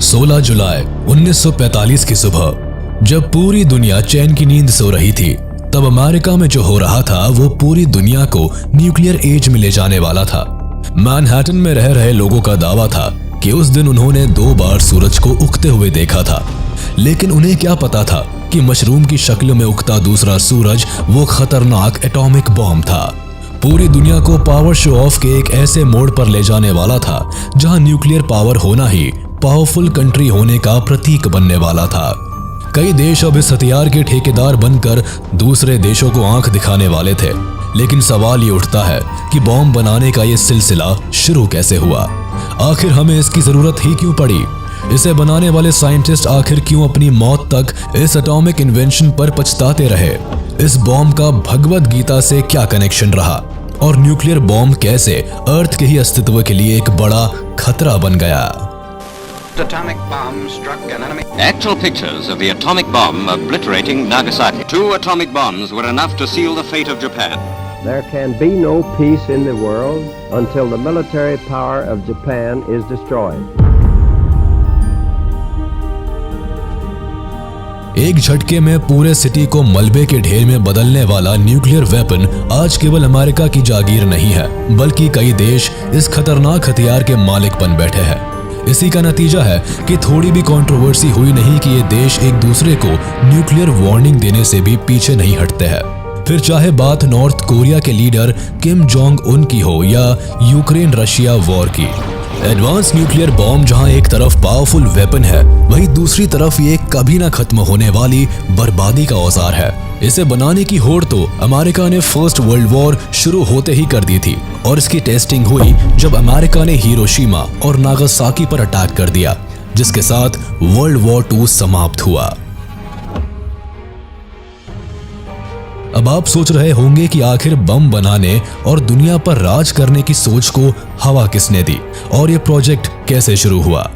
16 जुलाई 1945 की सुबह, जब पूरी दुनिया चैन की नींद सो रही थी, तब अमेरिका में जो हो रहा था वो पूरी दुनिया को न्यूक्लियर एज में ले जाने वाला था। मैनहट्टन में रह रहे लोगों का दावा था कि उस दिन उन्होंने 2 बार सूरज को उगते हुए देखा था, लेकिन उन्हें क्या पता था कि मशरूम की शक्ल में उगता दूसरा सूरज वो खतरनाक एटॉमिक बॉम्ब था। पूरी दुनिया को पावर शो ऑफ के एक ऐसे मोड़ पर ले जाने वाला था जहां न्यूक्लियर पावर होना ही पावरफुल कंट्री होने का प्रतीक बनने वाला था। कई देश अब इस हथियार के ठेकेदार बनकर दूसरे देशों को आंख दिखाने वाले थे, लेकिन सवाल ये उठता है कि बॉम्ब बनाने का ये सिलसिला शुरू कैसे हुआ? आखिर हमें इसकी जरूरत ही क्यों पड़ी? इसे बनाने वाले साइंटिस्ट आखिर क्यों अपनी मौत तक इस एटॉमिक इन्वेंशन पर पछताते रहे? इस बॉम्ब का भगवद गीता से क्या कनेक्शन रहा और न्यूक्लियर बॉम्ब कैसे अर्थ के ही अस्तित्व के लिए एक बड़ा खतरा बन गया? Atomic bomb struck an enemy. Actual pictures of the atomic bomb obliterating Nagasaki. 2 atomic bombs were enough to seal the fate of Japan. There can be no peace in the world until the military power of Japan is destroyed. एक झटके में पूरे city को मलबे के ढेर में बदलने वाला न्यूक्लियर वेपन आज केवल अमेरिका की जागीर नहीं है, बल्कि कई देश इस खतरनाक हथियार के मालिक बन बैठे हैं। इसी का नतीजा है कि थोड़ी भी कंट्रोवर्सी हुई नहीं कि ये देश एक दूसरे को न्यूक्लियर वार्निंग देने से भी पीछे नहीं हटते हैं। फिर चाहे बात नॉर्थ कोरिया के लीडर किम जोंग उन की हो या यूक्रेन रशिया वॉर की। एडवांस न्यूक्लियर बॉम्ब जहां एक तरफ पावरफुल वेपन है, वहीं दूसरी तरफ ये कभी ना खत्म होने वाली बर्बादी का औजार है। इसे बनाने की होड़ तो अमेरिका ने फर्स्ट वर्ल्ड वॉर शुरू होते ही कर दी थी और इसकी टेस्टिंग हुई जब अमेरिका ने हिरोशिमा और नागासाकी पर अटैक कर दिया, जिसके साथ वर्ल्ड वॉर 2 समाप्त हुआ। अब आप सोच रहे होंगे कि आखिर बम बनाने और दुनिया पर राज करने की सोच को हवा किसने दी और ये प्रोजेक्ट कैसे शुरू हुआ?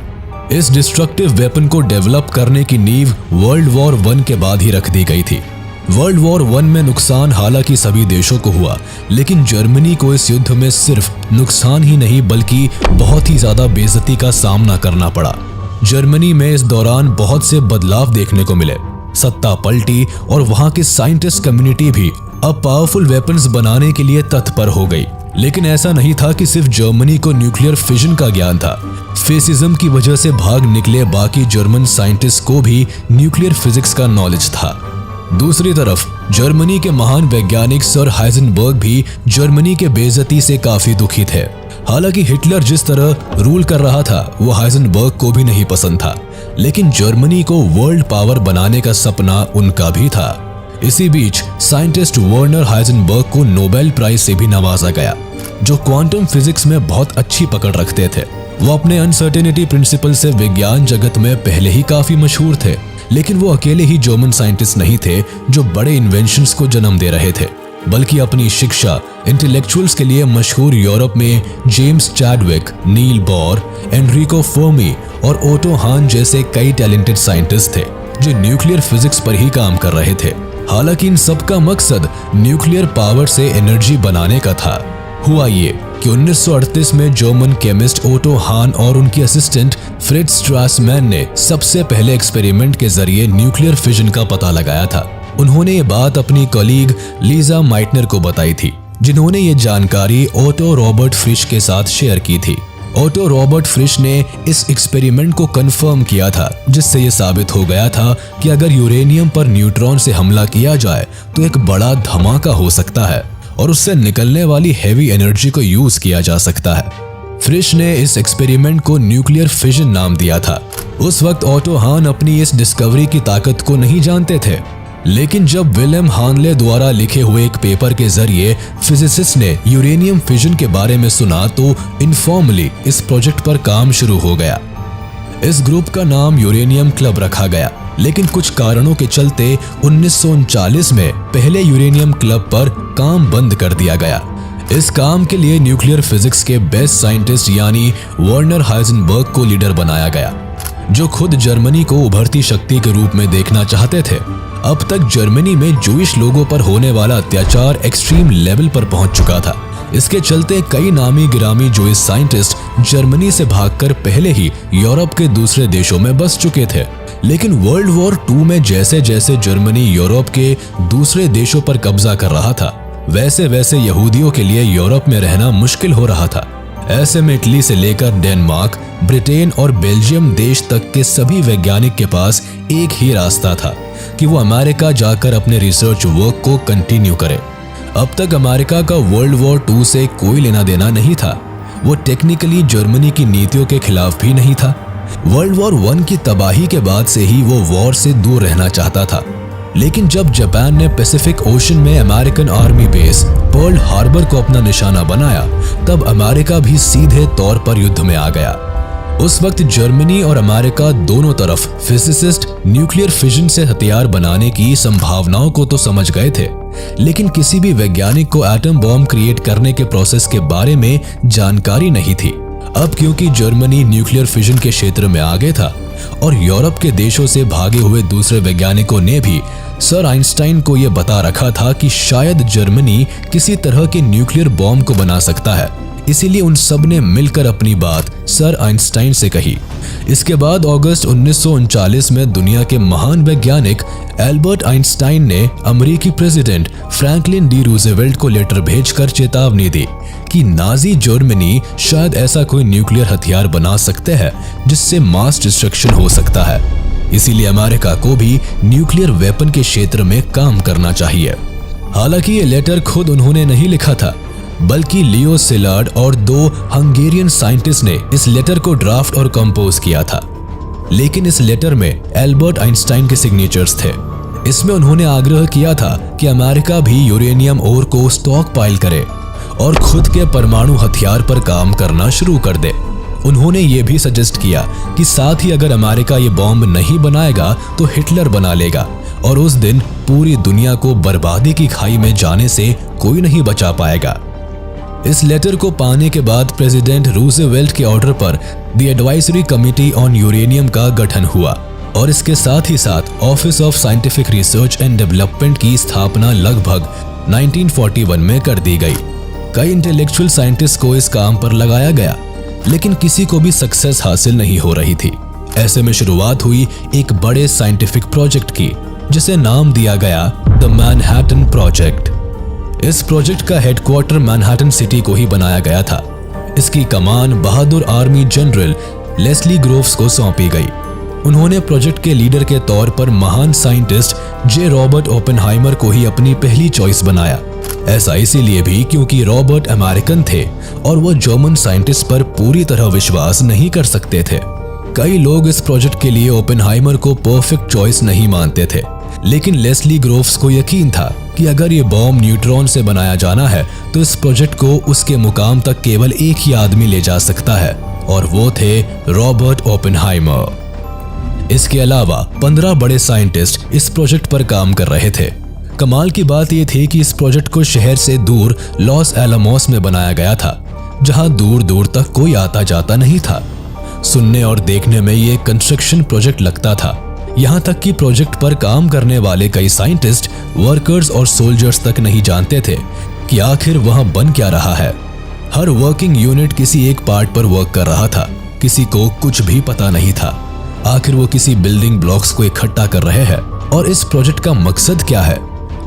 इस डिस्ट्रक्टिव वेपन को डेवलप करने की नींव वर्ल्ड वॉर 1 के बाद ही रख दी गई थी। वर्ल्ड वॉर 1 में नुकसान हालांकि सभी देशों को हुआ, लेकिन जर्मनी को इस युद्ध में सिर्फ नुकसान ही नहीं बल्कि बहुत ही ज्यादा बेइज्जती का सामना करना पड़ा। जर्मनी में इस दौरान बहुत से बदलाव देखने को मिले। सत्ता पलटी और वहां की साइंटिस्ट कम्युनिटी भी अब पावरफुल वेपन्स बनाने के लिए तत्पर हो गई। लेकिन ऐसा नहीं था कि सिर्फ जर्मनी को न्यूक्लियर फिजन का ज्ञान था। फेसिज्म की वजह से भाग निकले बाकी जर्मन साइंटिस्ट को भी न्यूक्लियर फिजिक्स का नॉलेज था। दूसरी तरफ जर्मनी के महान वैज्ञानिक सर हाइजेनबर्ग भी जर्मनी के बेइज्जती से काफी दुखी थे। हालांकि हिटलर जिस तरह रूल कर रहा था वो हाइजेनबर्ग को भी नहीं पसंद था, लेकिन जर्मनी को वर्ल्ड पावर बनाने का सपना उनका भी था। इसी बीच साइंटिस्ट वर्नर हाइजेनबर्ग को नोबेल प्राइज से भी नवाजा गया, जो क्वांटम फिजिक्स में बहुत अच्छी पकड़ रखते थे। वो अपने अनसर्टेनिटी प्रिंसिपल से विज्ञान जगत में पहले ही काफी मशहूर थे, लेकिन वो अकेले ही जर्मन साइंटिस्ट नहीं थे जो बड़े इन्वेंशंस को जन्म दे रहे थे, बल्कि अपनी शिक्षा इंटेलेक्चुअल्स के लिए मशहूर यूरोप में James Chadwick, Niels Bohr, Enrico Fermi और ओटो हान जैसे कई टैलेंटेड साइंटिस्ट थे जो न्यूक्लियर फिजिक्स पर ही काम कर रहे थे। हालांकि इन सब का मकसद न्यूक्लियर पावर से एनर्जी बनाने का था। हुआ ये कि 1938 में जर्मन केमिस्ट ओटो हान और उनकी असिस्टेंट फ्रिट्ज स्ट्रासमैन ने सबसे पहले एक्सपेरिमेंट के जरिए न्यूक्लियर फिजन का पता लगाया था। उन्होंने ये बात अपनी कॉलीग लीजा माइटनर को बताई थी, जिन्होंने ये जानकारी ओटो रॉबर्ट फ्रिश के साथ शेयर की थी। ओटो रॉबर्ट फ्रिश ने इस एक्सपेरिमेंट को कंफर्म किया था, जिससे ये साबित हो गया था कि अगर यूरेनियम पर न्यूट्रॉन से हमला किया जाए तो एक बड़ा धमाका हो सकता है और उससे निकलने वाली हैवी एनर्जी को यूज किया जा सकता है। फ्रिश ने इस एक्सपेरिमेंट को न्यूक्लियर फिजन नाम दिया था। उस वक्त ओटो हान अपनी इस डिस्कवरी की ताकत को नहीं जानते थे, लेकिन जब विलियम हानले द्वारा लिखे हुए एक पेपर के जरिए फिजिसिस्ट ने यूरेनियम फिजन के बारे में सुना तो इनफॉर्मली इस प्रोजेक्ट पर काम शुरू हो गया। इस ग्रुप का नाम यूरेनियम क्लब रखा गया, लेकिन कुछ कारणों के चलते 1939 में पहले यूरेनियम क्लब पर काम बंद कर दिया गया। इस काम के लिए न्यूक्लियर फिजिक्स के बेस्ट साइंटिस्ट यानी वर्नर हाइजेनबर्ग को लीडर बनाया गया, जो खुद जर्मनी को उभरती शक्ति के रूप में देखना चाहते थे। अब तक जर्मनी में जूइश लोगों पर होने वाला अत्याचार एक्सट्रीम लेवल पर पहुंच चुका था। इसके चलते कई नामी गिरामी जूइश साइंटिस्ट जर्मनी से भागकर पहले ही यूरोप के दूसरे देशों में बस चुके थे। लेकिन वर्ल्ड वॉर 2 में जैसे जैसे जर्मनी यूरोप के दूसरे देशों पर कब्जा कर रहा था, वैसे वैसे यहूदियों के लिए यूरोप में रहना मुश्किल हो रहा था। ऐसे में इटली से लेकर डेनमार्क, ब्रिटेन और बेल्जियम देश तक के सभी वैज्ञानिक के पास एक ही रास्ता था कि वो अमेरिका जाकर अपने रिसर्च वर्क को कंटिन्यू करें। अब तक अमेरिका का वर्ल्ड वॉर 2 से कोई लेना देना नहीं था। वो टेक्निकली जर्मनी की नीतियों के खिलाफ भी नहीं था। वर्ल्ड वॉर 1 की तबाही के बाद से ही वो वॉर से दूर रहना चाहता था। लेकिन जब जापान ने पैसिफिक ओशन में American army base Pearl Harbor को अपना निशाना बनाया, तब अमेरिका भी सीधे तौर पर युद्ध में आ गया। उस वक्त जर्मनी और अमेरिका दोनों तरफ फिजिसिस्ट न्यूक्लियर फिजन से हथियार बनाने की संभावनाओं को तो समझ गए थे, लेकिन किसी भी वैज्ञानिक को एटम बॉम्ब क्रिएट करने के प्रोसेस के बारे में जानकारी नहीं थी। अब क्योंकि जर्मनी न्यूक्लियर फिजन के क्षेत्र में आगे था और यूरोप के देशों से भागे हुए दूसरे वैज्ञानिकों ने भी सर आइंस्टाइन को यह बता रखा था कि शायद जर्मनी किसी तरह के न्यूक्लियर बॉम्ब को बना सकता है, इसीलिए उन सब ने मिलकर अपनी बात सर आइंस्टाइन से कही। इसके बाद अगस्त 1939 में दुनिया के महान वैज्ञानिक एल्बर्ट आइंस्टाइन ने अमेरिकी प्रेसिडेंट फ्रैंकलिन डी रूजवेल्ट को लेटर भेजकर चेतावनी दी कि नाजी जर्मनी शायद ऐसा कोई न्यूक्लियर हथियार बना सकते हैं जिससे मास डिस्ट्रक्शन हो सकता है। इसीलिए अमेरिका को भी न्यूक्लियर वेपन के क्षेत्र में काम करना चाहिए। हालांकि ये लेटर खुद उन्होंने नहीं लिखा था, बल्कि लियो सिलार्ड और 2 हंगेरियन साइंटिस्ट ने इस लेटर को ड्राफ्ट और कंपोज किया था। लेकिन इस लेटर में एल्बर्ट आइंस्टाइन के सिग्नेचर्स थे। इसमें उन्होंने आग्रह किया था कि अमेरिका भी यूरेनियम ओर को स्टॉक पाइल करे और खुद के परमाणु हथियार पर काम करना शुरू कर दे। उन्होंने ये भी सजेस्ट किया कि साथ ही अगर अमेरिका ये बॉम्ब नहीं बनाएगा तो हिटलर बना लेगा और उस दिन पूरी दुनिया को बर्बादी की खाई में जाने से कोई नहीं बचा पाएगा। इस लेटर को पाने के बाद प्रेसिडेंट रूजवेल्ट के ऑर्डर पर the advisory committee on uranium का गठन हुआ और इसके साथ ही साथ office of scientific research and development की स्थापना लगभग 1941 में कर दी गई। कई इंटेलेक्चुअल साइंटिस्ट को इस काम पर लगाया गया, लेकिन किसी को भी सक्सेस हासिल नहीं हो रही थी। ऐसे में शुरुआत हुई एक बड़े साइंटिफिक प्रोजेक्ट की, जिसे नाम दिया गया द मैनहट्टन प्रोजेक्ट। इस प्रोजेक्ट का हेडक्वार्टर मैनहट्टन सिटी को ही बनाया गया था। इसकी कमान बहादुर आर्मी जनरल लेस्ली ग्रोव्स को सौंपी गई। उन्होंने प्रोजेक्ट के लीडर के तौर पर महान साइंटिस्ट जे रॉबर्ट ओपेनहाइमर को ही अपनी पहली चॉइस बनाया। ऐसा इसीलिए भी क्योंकि रॉबर्ट अमेरिकन थे और वो जर्मन साइंटिस्ट पर पूरी तरह विश्वास नहीं कर सकते थे। कई लोग इस प्रोजेक्ट के लिए ओपेनहाइमर को परफेक्ट चॉइस नहीं मानते थे, लेकिन लेस्ली ग्रोव्स को यकीन था कि अगर ये बॉम्ब न्यूट्रॉन से बनाया जाना है तो इस प्रोजेक्ट को उसके मुकाम तक केवल एक ही आदमी ले जा सकता है और वो थे रॉबर्ट ओपेनहाइमर। इसके अलावा 15 बड़े साइंटिस्ट इस प्रोजेक्ट पर काम कर रहे थे। कमाल की बात यह थी कि इस प्रोजेक्ट को शहर से दूर लॉस एलामोस में बनाया गया था, जहां दूर दूर तक कोई आता जाता नहीं था। सुनने और देखने में ये कंस्ट्रक्शन प्रोजेक्ट लगता था, यहाँ तक कि प्रोजेक्ट पर काम करने वाले कई साइंटिस्ट, वर्कर्स और सोल्जर्स तक नहीं जानते थे कि आखिर वहाँ बन क्या रहा है। हर वर्किंग यूनिट किसी एक पार्ट पर वर्क कर रहा था, किसी को कुछ भी पता नहीं था आखिर वो किसी बिल्डिंग ब्लॉक्स को इकट्ठा कर रहे हैं और इस प्रोजेक्ट का मकसद क्या है।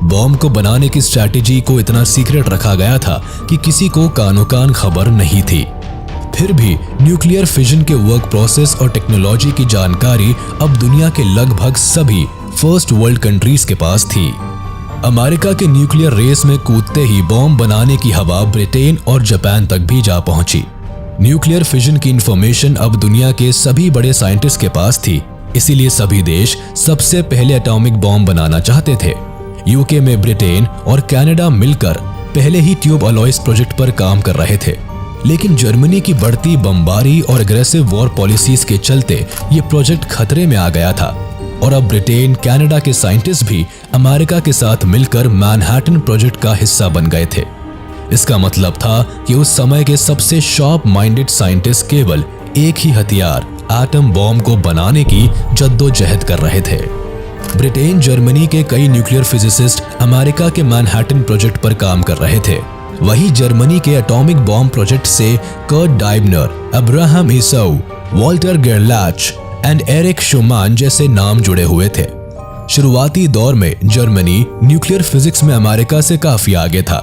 बॉम्ब को बनाने की स्ट्रैटेजी को इतना सीक्रेट रखा गया था कि किसी को कानो कान खबर नहीं थी। फिर भी न्यूक्लियर फिजन के वर्क प्रोसेस और टेक्नोलॉजी की जानकारी अब दुनिया के लगभग सभी फर्स्ट वर्ल्ड कंट्रीज के पास थी। अमेरिका के न्यूक्लियर रेस में कूदते ही बॉम्ब बनाने की हवा ब्रिटेन और जापान तक भी जा पहुंची। न्यूक्लियर फिजन की इंफॉर्मेशन अब दुनिया के सभी बड़े साइंटिस्ट के पास थी, इसीलिए सभी देश सबसे पहले एटॉमिक बॉम्ब बनाना चाहते थे। यूके में ब्रिटेन और कनाडा मिलकर पहले ही ट्यूब अलॉयज प्रोजेक्ट पर काम कर रहे थे, लेकिन जर्मनी की बढ़ती बमबारी और अग्रेसिव वॉर पॉलिसीज के चलते ये प्रोजेक्ट खतरे में आ गया था और अब ब्रिटेन, कनाडा के साइंटिस्ट भी अमेरिका के साथ मिलकर मैनहट्टन प्रोजेक्ट का हिस्सा बन गए थे। इसका मतलब था कि उस समय के सबसे शार्प माइंडेड साइंटिस्ट केवल एक ही हथियार, एटम बॉम्ब को बनाने की जद्दोजहद कर रहे थे। ब्रिटेन, जर्मनी के कई न्यूक्लियर फिजिसिस्ट अमेरिका के मैनहट्टन प्रोजेक्ट पर काम कर रहे थे। वही जर्मनी के एटॉमिक बॉम्ब प्रोजेक्ट से Kurt Diebner, Abraham Esau, Walter Gerlach and Erich Schumann जैसे नाम जुड़े हुए थे। शुरुआती दौर में जर्मनी न्यूक्लियर फिजिक्स में अमेरिका से काफी आगे था,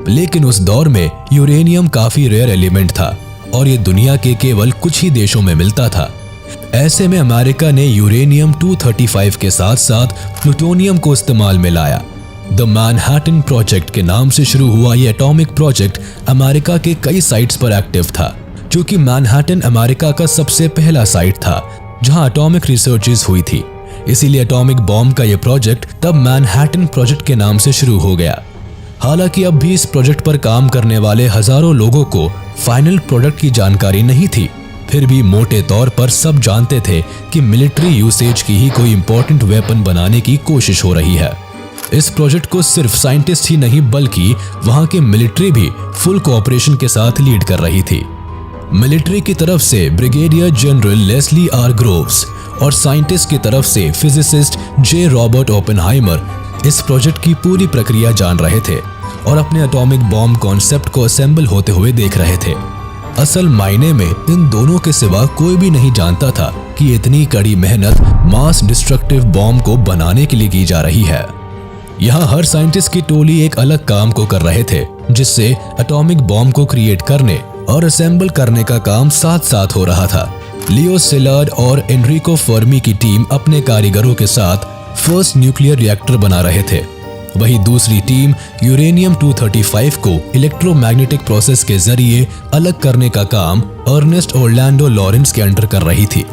लेकिन उस दौर में यूरेनियम काफी रेयर एलिमेंट था और ये दुनिया के केवल कुछ ही देशों में मिलता था। ऐसे में अमेरिका ने यूरेनियम 235 के साथ साथ प्लूटोनियम को इस्तेमाल में लाया। द मैनहट्टन प्रोजेक्ट के नाम से शुरू हुआ ये एटॉमिक प्रोजेक्ट अमेरिका के कई साइट्स पर एक्टिव था, क्योंकि मैनहट्टन अमेरिका का सबसे पहला साइट था जहां एटॉमिक रिसर्चेस हुई थी। इसीलिए एटॉमिक बॉम्ब का ये प्रोजेक्ट तब मैनहट्टन प्रोजेक्ट के नाम से शुरू हो गया। हालांकि अब भी इस प्रोजेक्ट पर काम करने वाले हजारों लोगों को फाइनल प्रोडक्ट की जानकारी नहीं थी, फिर भी मोटे तौर पर सब जानते थे कि मिलिट्री यूसेज की ही कोई इंपॉर्टेंट वेपन बनाने की कोशिश हो रही है। इस प्रोजेक्ट को सिर्फ साइंटिस्ट ही नहीं बल्कि वहां के मिलिट्री भी फुल कोऑपरेशन के साथ लीड कर रही थी। मिलिट्री की तरफ से brigadier general Leslie R Groves और साइंटिस्ट की तरफ से फिजिसिस्ट जे रॉबर्ट ओपेनहाइमर इस प्रोजेक्ट की पूरी प्रक्रिया जान रहे थे और अपने एटॉमिक बॉम्ब कॉन्सेप्ट को असेंबल होते हुए देख रहे थे। असल मायने में इन दोनों के सिवा कोई भी नहीं जानता था कि इतनी कड़ी मेहनत मास डिस्ट्रक्टिव बॉम्ब को बनाने के लिए की जा रही है। यहाँ हर साइंटिस्ट की टोली एक अलग काम को कर रहे थे, जिससे एटॉमिक बॉम्ब को क्रिएट करने और असेंबल करने का काम साथ साथ हो रहा था। लियो सिलार्ड और एनरिको फर्मी की टीम अपने कारीगरों के साथ फर्स्ट न्यूक्लियर रिएक्टर बना रहे थे। वही दूसरी टीम यूरेनियम 235 को इलेक्ट्रोमैग्नेटिक प्रोसेस के जरिए अलग करने का काम अर्नेस्ट ऑरलैंडो लॉरेंस के अंडर कर रही थी।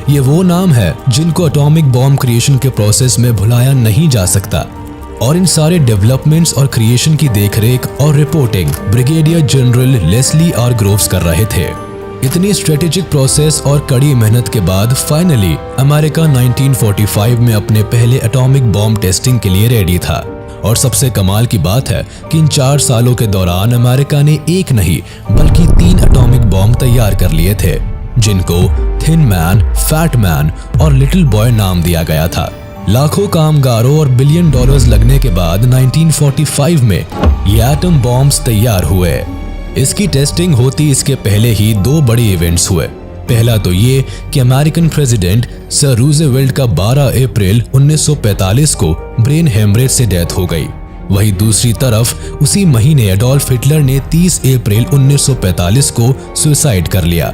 ये वो नाम है जिनको एटॉमिक बॉम्ब क्रिएशन के प्रोसेस में भुलाया नहीं जा सकता, और इन सारे डेवलपमेंट्स और क्रिएशन की देखरेख और reporting brigadier general Leslie R Groves कर रहे थे। इतनी स्ट्रेटेजिक प्रोसेस और कड़ी मेहनत के बाद फाइनली अमेरिका 1945 में अपने पहले एटॉमिक बॉम्ब टेस्टिंग के लिए रेडी था। और सबसे कमाल की बात है कि इन 4 सालों के दौरान अमेरिका ने एक नहीं बल्कि 3 एटॉमिक बॉम्ब तैयार कर लिए थे, जिनको थिन मैन, फैट मैन और लिटिल बॉय नाम दिया गया था। लाखों कामगारों और $बिलियन लगने के बाद 1945 में ये एटम बॉम्ब्स तैयार हुए। इसकी टेस्टिंग होती इसके पहले ही 2 बड़े इवेंट्स हुए। पहला तो ये कि अमेरिकन प्रेसिडेंट सर रूज़वेल्ट का 12 अप्रैल 1945 को ब्रेन हेमरेज से डेथ हो गई। वहीं दूसरी तरफ उसी महीने एडोल्फ हिटलर ने 30 अप्रैल 1945 को सुसाइड कर लिया।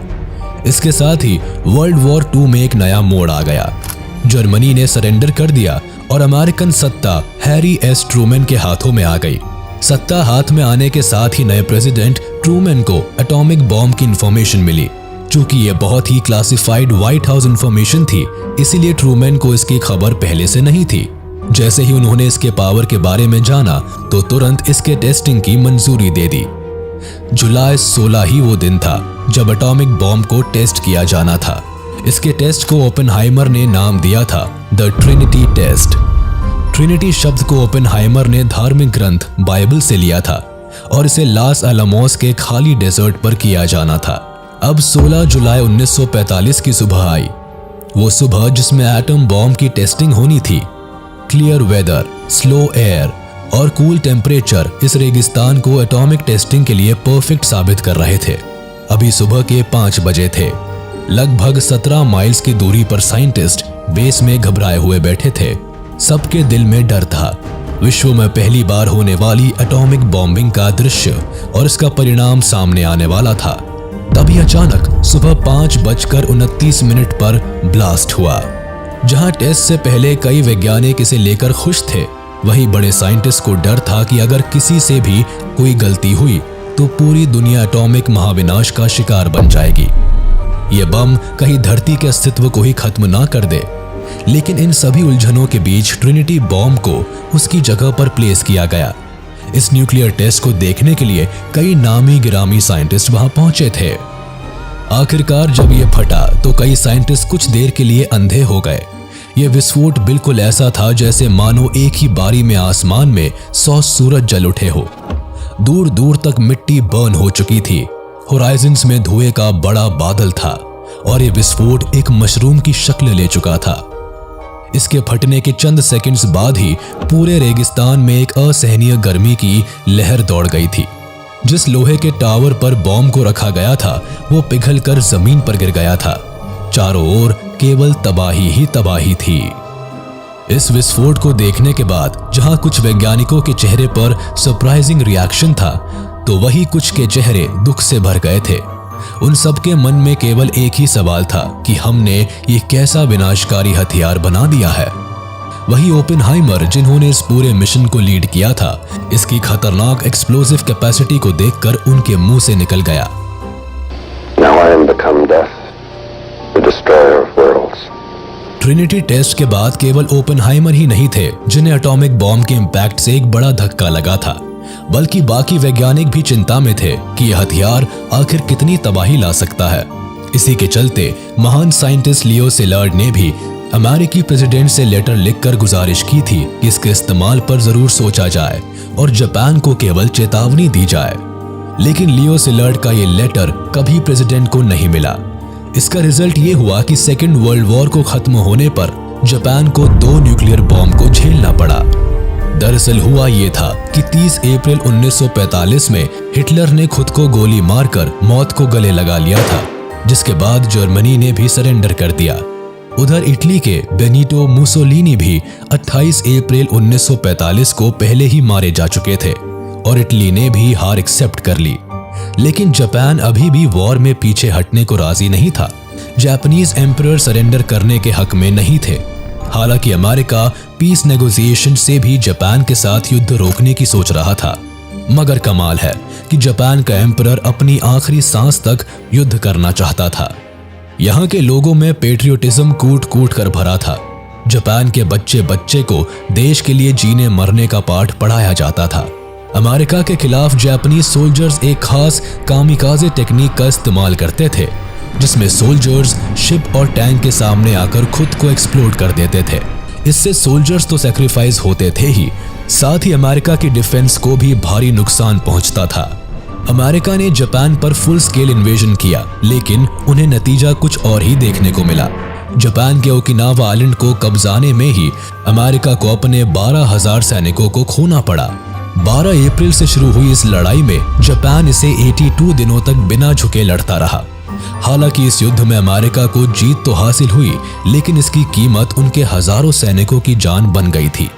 इसके साथ ही वर्ल्ड वॉर 2 में एक नया मोड़ आ गया। जर्मनी ने सरेंडर कर दिया और अमेरिकन सत्ता हैरी एस ट्रूमैन के हाथों में आ गई। सत्ता हाथ में आने के साथ ही नए प्रेसिडेंट ट्रूमैन को एटॉमिक बॉम्ब की इंफॉर्मेशन मिली। चूंकि ये बहुत ही क्लासिफाइड व्हाइट हाउस इंफॉर्मेशन थी, इसीलिए ट्रूमैन को इसकी खबर पहले से नहीं थी। जैसे ही उन्होंने इसके पावर के बारे में जाना तो तुरंत इसके टेस्टिंग की मंजूरी दे दी। जुलाई 16 ही वो दिन था जब एटॉमिक बॉम्ब को टेस्ट किया जाना था। इसके टेस्ट को ओपेनहाइमर ने नाम दिया था द ट्रिनिटी टेस्ट। ट्रिनिटी शब्द को ओपेनहाइमर ने धार्मिक ग्रंथ बाइबल से लिया था और इसे लास अलामोस के खाली डेजर्ट पर किया जाना था। अब 16 जुलाई 1945 की सुबह आई, वो सुबह जिसमें एटम बॉम्ब की टेस्टिंग होनी थी। क्लियर वेदर, स्लो एयर और कूल टेम्परेचर इस रेगिस्तान को एटॉमिक टेस्टिंग के लिए परफेक्ट साबित कर रहे थे। अभी सुबह के 5 बजे थे। लगभग 17 माइल्स की दूरी पर साइंटिस्ट बेस में घबराए हुए बैठे थे। सबके दिल में डर था। विश्व में पहली बार होने वाली एटॉमिक बॉम्बिंग का दृश्य और इसका परिणाम सामने आने वाला था। तभी अचानक सुबह 5:29 पर ब्लास्ट हुआ। जहां टेस्ट से पहले कई वैज्ञानिक इसे लेकर खुश थे, वहीं बड़े साइंटिस्ट को डर था कि अगर किसी से भी कोई गलती हुई तो पूरी दुनिया एटॉमिक महाविनाश का शिकार बन जाएगी। ये बम कहीं धरती के अस्तित्व को ही खत्म ना कर दे। लेकिन इन सभी उलझनों के बीच ट्रिनिटी बॉम्ब को उसकी जगह पर प्लेस किया गया। इस न्यूक्लियर टेस्ट को देखने के लिए कई नामी गिरामी साइंटिस्ट वहां पहुंचे थे। आखिरकार जब ये फटा तो कई साइंटिस्ट कुछ देर के लिए अंधे हो गए। ये विस्फोट बिल्कुल ऐसा था जैसे मानो एक ही बारी में आसमान में 100 सूरज जल उठे हो। दूर दूर तक मिट्टी बर्न हो चुकी थी। होराइजन्स में धुएं का बड़ा बादल था और ये विस्फोट एक मशरूम की शक्ल ले चुका था। इसके फटने के चंद सेकंड्स बाद ही पूरे रेगिस्तान में एक असहनीय गर्मी की लहर दौड़ गई थी। जिस लोहे के टावर पर बॉम्ब को रखा गया था वो पिघलकर जमीन पर गिर गया था। चारों ओर केवल तबाही ही तबाही थी। इस विस्फोट को देखने के बाद जहां कुछ वैज्ञानिकों के चेहरे पर सरप्राइजिंग रिएक्शन था, तो वही कुछ के चेहरे दुख से भर गए थे। उन सबके मन में केवल एक ही सवाल था कि हमने ये कैसा विनाशकारी हथियार बना दिया है। वही ओपेनहाइमर जिन्होंने इस पूरे मिशन को लीड किया था, इसकी खतरनाक एक्सप्लोसिव कैपेसिटी को देखकर उनके मुंह से निकल गया, Now I am become death, the destroyer of worlds. Trinity test के बाद केवल ओपेनहाइमर ही नहीं थे जिन्हें एटॉमिक बॉम्ब के इम्पैक्ट से एक बड़ा धक्का लगा था, बल्कि बाकी वैज्ञानिक भी चिंता में थे कि यह हथियार आखिर कितनी तबाही ला सकता है। इसी के चलते महान साइंटिस्ट लियो सिलार्ड ने भी अमेरिकी प्रेसिडेंट से लेटर लिखकर गुजारिश की थी कि इसके इस्तेमाल पर जरूर सोचा जाए और जापान को केवल चेतावनी दी जाए। लेकिन लियो सिलार्ड का ये लेटर कभी प्रेसिडेंट को नहीं मिला। इसका रिजल्ट ये हुआ कि सेकेंड वर्ल्ड वॉर को खत्म होने पर जापान को 2 न्यूक्लियर बॉम्ब को झेलना पड़ा। दरअसल हुआ ये था कि 30 अप्रैल 1945 में हिटलर ने खुद को गोली मारकर मौत को गले लगा लिया था, जिसके बाद जर्मनी ने भी सरेंडर कर दिया। उधर इटली के बेनिटो मुसोलिनी भी 28 अप्रैल 1945 को पहले ही मारे जा चुके थे और इटली ने भी हार एक्सेप्ट कर ली। लेकिन जापान अभी भी वॉर में पीछे हटने को राजी नहीं था। जापानीज एम्परर सरेंडर करने के हक में नहीं थे। हालांकि अमेरिका पीस नेगोशिएशन से भी जापान के साथ युद्ध रोकने की सोच रहा था, मगर कमाल है कि जापान का एम्परर अपनी आखिरी सांस तक युद्ध करना चाहता था। यहाँ के लोगों में पेट्रियोटिज्म कूट कूट कर भरा था। जापान के बच्चे बच्चे को देश के लिए जीने मरने का पाठ पढ़ाया जाता था। अमेरिका के खिलाफ जापानी सोल्जर्स एक खास कामिकाजे टेक्निक का इस्तेमाल करते थे, जिसमें सोल्जर्स शिप और टैंक के सामने आकर खुद को एक्सप्लोड कर देते थे। इससे सोल्जर्स तो सैक्रिफाइस होते थे ही, साथ ही अमेरिका की डिफेंस को भी भारी नुकसान पहुंचता था। अमेरिका ने जापान पर फुल स्केल इन्वेजन किया, लेकिन उन्हें नतीजा कुछ और ही देखने को मिला। जापान के ओकिनावा आइलैंड को कब्जाने में ही अमेरिका को अपने 12,000 सैनिकों को खोना पड़ा। 12 अप्रैल से शुरू हुई इस लड़ाई में जापान इसे 82 दिनों तक बिना झुके लड़ता रहा। हालांकि इस युद्ध में अमेरिका को जीत तो हासिल हुई, लेकिन इसकी कीमत उनके हजारों सैनिकों की जान बन गई थी।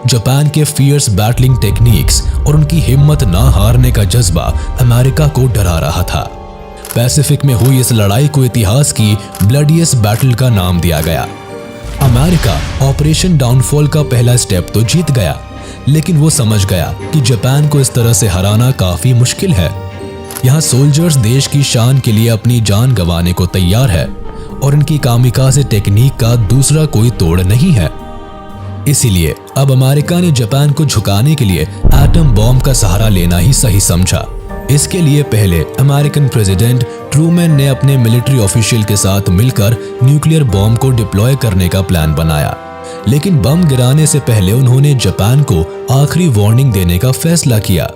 जापान के फियर्स बैटलिंग टेक्निक्स और उनकी हिम्मत ना हारने का जज्बा अमेरिका को डरा रहा था। पैसिफिक में हुई इस लड़ाई को इतिहास की ब्लडीएस्ट बैटल का नाम दिया गया। अमेरिका ऑपरेशन डाउनफॉल का पहला स्टेप तो जीत गया, लेकिन वो समझ गया कि जापान को इस तरह से हराना काफी मुश्किल है। यहाँ सोल्जर्स देश की शान के लिए अपनी जान गंवाने को तैयार है और इनकी कामिकाज़े टेक्निक का दूसरा कोई तोड़ नहीं है। इसीलिए अब अमेरिका ने जापान को झुकाने के लिए एटम बॉम्ब का सहारा लेना ही सही समझा। इसके लिए पहले अमेरिकन प्रेसिडेंट ट्रूमैन ने अपने मिलिट्री ऑफिशियल के साथ मिलकर न्यूक्लियर बॉम्ब को डिप्लॉय करने का प्लान बनाया, लेकिन बम गिराने से पहले उन्होंने जापान को आखिरी वार्निंग देने का फैसला किया।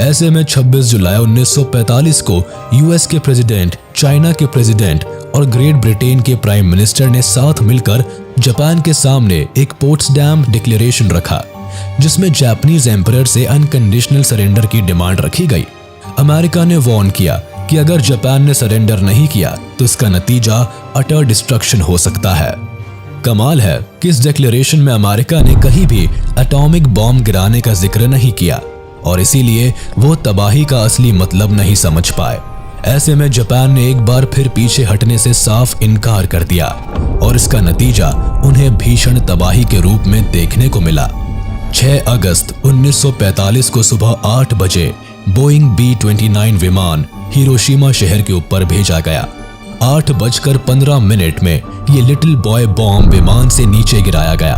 ऐसे में 26 जुलाई 1945 को यूएस के प्रेसिडेंट, चाइना के प्रेसिडेंट और ग्रेट ब्रिटेन के प्राइम मिनिस्टर ने साथ मिलकर जापान के सामने एक पोट्सडैम डिक्लेरेशन रखा, जिसमें जापानीज एम्परर से अनकंडीशनल सरेंडर की डिमांड रखी गई। अमेरिका ने वार्न किया कि अगर जापान ने सरेंडर नहीं किया तो इसका नतीजा अटर डिस्ट्रक्शन हो सकता है। कमाल है कि इस डिक्लेरेशन में अमेरिका ने कहीं भी एटॉमिक बॉम्ब गिराने का जिक्र नहीं किया और इसीलिए वो तबाही का असली मतलब नहीं समझ पाए। ऐसे में जापान ने एक बार फिर पीछे हटने से साफ इनकार कर दिया और इसका नतीजा उन्हें भीषण तबाही के रूप में देखने को मिला। 6 अगस्त 1945 को सुबह 8 बजे बोइंग B-29 विमान हिरोशिमा शहर के ऊपर भेजा गया। 8:15 में ये लिटिल बॉय बॉम्ब विमान से नीचे गिराया गया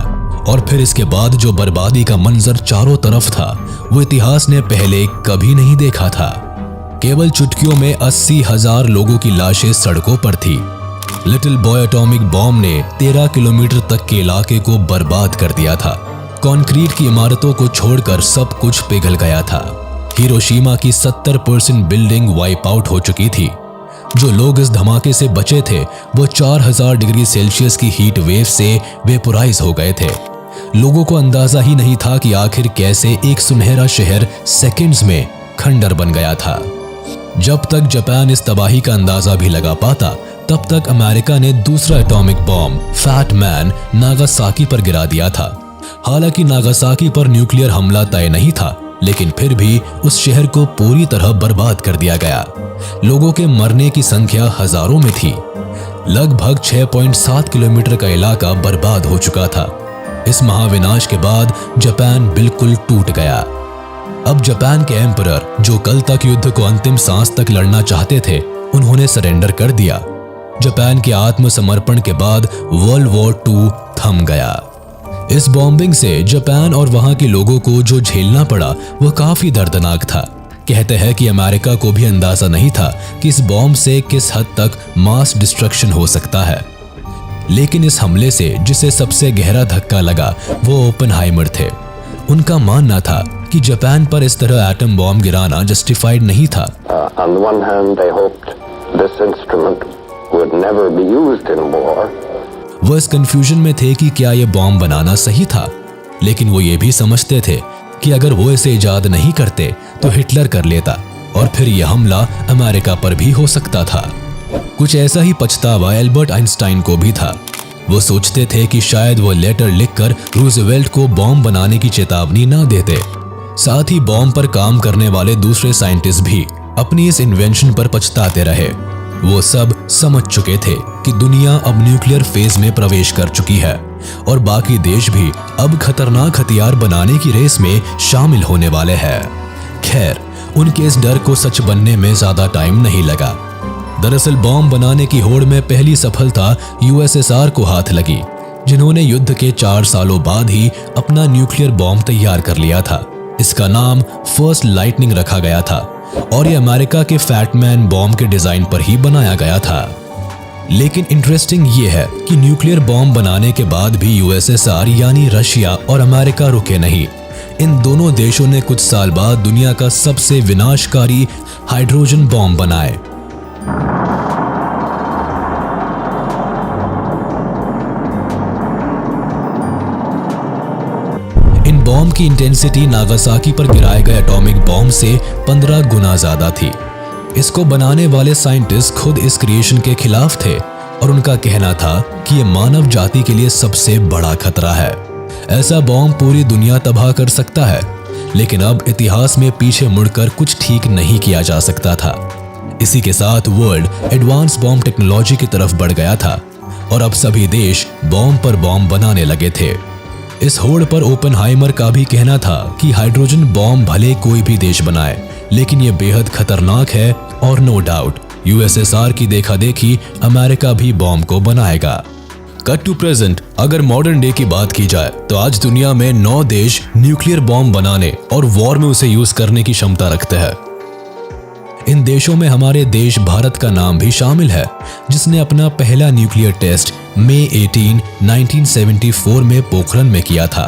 और फिर इसके बाद जो बर्बादी का मंजर चारों तरफ था वो इतिहास ने पहले कभी नहीं देखा था। केवल चुटकियों में 80,000 लोगों की लाशें सड़कों पर थी। लिटिल बॉय एटॉमिक बॉम्ब ने 13 किलोमीटर तक के इलाके को बर्बाद कर दिया था। कंक्रीट की इमारतों को छोड़कर सब कुछ पिघल गया था। हिरोशिमा की 70% बिल्डिंग वाइप आउट हो चुकी थी। जो लोग इस धमाके से बचे थे वो 4000 डिग्री सेल्सियस की हीट वेव से वेपोराइज हो गए थे। लोगों को अंदाजा ही नहीं था कि आखिर कैसे एक सुनहरा शहर सेकंड्स में खंडर बन गया था। जब तक जापान इस तबाही का अंदाजा भी लगा पाता, तब तक अमेरिका ने दूसरा atomic bomb fat man Nagasaki पर गिरा दिया था। हालांकि नागासाकी पर न्यूक्लियर हमला तय नहीं था, लेकिन फिर भी उस शहर को पूरी तरह बर्बाद कर दिया गया। लोगों के मरने की संख्या हजारों में थी। लगभग 6.7 किलोमीटर का इलाका बर्बाद हो चुका था। इस महाविनाश के बाद जापान बिल्कुल टूट गया। अब जापान के एम्परर, जो कल तक युद्ध को अंतिम सांस तक लड़ना चाहते थे, उन्होंने सरेंडर कर दिया। जापान के आत्मसमर्पण के बाद वर्ल्ड वॉर 2 थम गया। इस बॉम्बिंग से जापान और वहां के लोगों को जो झेलना पड़ा वह काफी दर्दनाक था। कहते हैं कि अमेरिका को भी अंदाजा नहीं था कि इस बॉम्ब से किस हद तक मास डिस्ट्रक्शन हो सकता है। लेकिन इस हमले से जिसे सबसे गहरा धक्का लगा वो ओपेनहाइमर थे। उनका मानना था कि जापान पर इस तरह एटम बॉम्ब गिराना जस्टिफाइड नहीं था। On the one hand, they hoped this instrument would never be used in war. वो इस कंफ्यूजन में थे कि क्या ये बॉम्ब बनाना सही था, लेकिन वो ये भी समझते थे कि अगर वो इसे इजाद नहीं करते तो हिटलर कर लेता और फिर यह हमला अमेरिका पर भी हो सकता था। कुछ ऐसा ही पछतावा एल्बर्ट आइंस्टाइन को भी था। वो सोचते थे कि शायद वो लेटर लिखकर रूजवेल्ट को बॉम्ब बनाने की चेतावनी ना देते। साथ ही बॉम्ब पर काम करने वाले दूसरे साइंटिस्ट भी अपनी इस इन्वेंशन पर पछताते रहे। वो सब समझ चुके थे कि दुनिया अब न्यूक्लियर फेज में प्रवेश कर चुकी है और बाकी देश भी अब खतरनाक हथियार बनाने की रेस में शामिल होने वाले हैं। खैर, उनके इस डर को सच बनने में ज्यादा टाइम नहीं लगा। दरअसल बॉम्ब बनाने की होड़ में पहली सफलता यूएसएसआर को हाथ लगी, जिन्होंने युद्ध के 4 सालों बाद ही अपना न्यूक्लियर बॉम्ब तैयार कर लिया था। इसका नाम फर्स्ट लाइटनिंग रखा गया था और यह अमेरिका के फैटमैन बॉम्ब के डिजाइन पर ही बनाया गया था। लेकिन इंटरेस्टिंग ये है कि न्यूक्लियर बॉम्ब बनाने के बाद भी यूएसएसआर यानी रशिया और अमेरिका रुके नहीं। इन दोनों देशों ने कुछ साल बाद दुनिया का सबसे विनाशकारी हाइड्रोजन बॉम्ब बनाए। इन बॉम्ब की इंटेंसिटी नागासाकी पर गिराए गए एटॉमिक बॉम्ब से 15 गुना ज्यादा थी। इसको बनाने वाले साइंटिस्ट खुद इस क्रिएशन के खिलाफ थे और उनका कहना था कि ये मानव जाति के लिए सबसे बड़ा खतरा है। ऐसा बॉम्ब पूरी दुनिया तबाह कर सकता है, लेकिन अब इतिहास में पीछे मुड़कर कुछ ठीक नहीं किया जा सकता था। इसी के साथ वर्ल्ड एडवांस बॉम्ब टेक्नोलॉजी की तरफ बढ़ गया था और अब सभी देश बॉम्ब पर बॉम्ब बनाने लगे थे। इस होड़ पर ओपेनहाइमर का भी कहना था कि हाइड्रोजन बॉम्ब भले कोई भी देश बनाए, लेकिन ये बेहद खतरनाक है और नो डाउट यूएसएसआर की देखा देखी अमेरिका भी बॉम्ब को बनाएगा। कट टू प्रेजेंट, अगर मॉडर्न डे की बात की जाए तो आज दुनिया में 9 देश न्यूक्लियर बॉम्ब बनाने और वॉर में उसे यूज करने की क्षमता रखते हैं। इन देशों में हमारे देश भारत का नाम भी शामिल है, जिसने अपना पहला न्यूक्लियर टेस्ट मई 18, 1974 में पोखरण में किया था।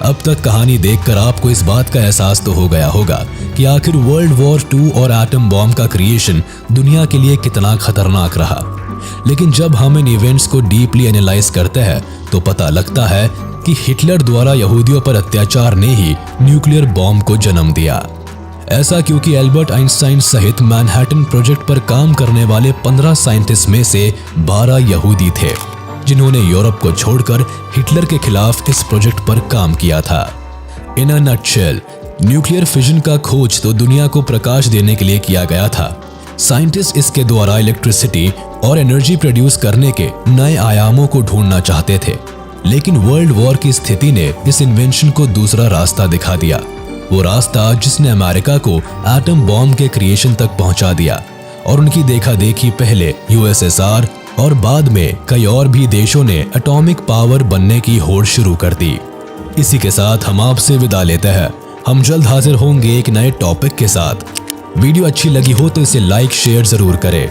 अब तक कहानी देखकर आपको इस बात का एहसास तो हो गया होगा कि आखिर वर्ल्ड वॉर 2 और एटम बॉम्ब का क्रिएशन दुनिया के लिए कितना खतरनाक रहा। लेकिन जब हम इन इवेंट्स को डीपली एनालाइज करते हैं तो पता लगता है कि हिटलर द्वारा यहूदियों पर अत्याचार ने ही न्यूक्लियर बॉम्ब को जन्म दिया। ऐसा क्योंकि एल्बर्ट आइंस्टाइन सहित मैनहट्टन प्रोजेक्ट पर काम करने वाले 15 साइंटिस्ट में से 12 यहूदी थे, जिन्होंने यूरोप को छोड़कर हिटलर के खिलाफ इस प्रोजेक्ट पर काम किया था। इन अ नटशेल, न्यूक्लियर फिजन का खोज तो दुनिया को प्रकाश देने के लिए किया गया था। साइंटिस्ट इसके द्वारा इलेक्ट्रिसिटी और एनर्जी प्रोड्यूस करने के नए आयामों को ढूंढना चाहते थे, लेकिन वर्ल्ड वॉर की स्थिति ने इस इन्वेंशन को दूसरा रास्ता दिखा दिया। वो रास्ता जिसने अमेरिका को एटम बॉम्ब के क्रिएशन तक पहुंचा दिया और उनकी देखा देखी पहले यूएसएसआर और बाद में कई और भी देशों ने एटॉमिक पावर बनने की होड़ शुरू कर दी। इसी के साथ हम आपसे विदा लेते हैं। हम जल्द हाजिर होंगे एक नए टॉपिक के साथ। वीडियो अच्छी लगी हो तो इसे लाइक शेयर जरूर करें।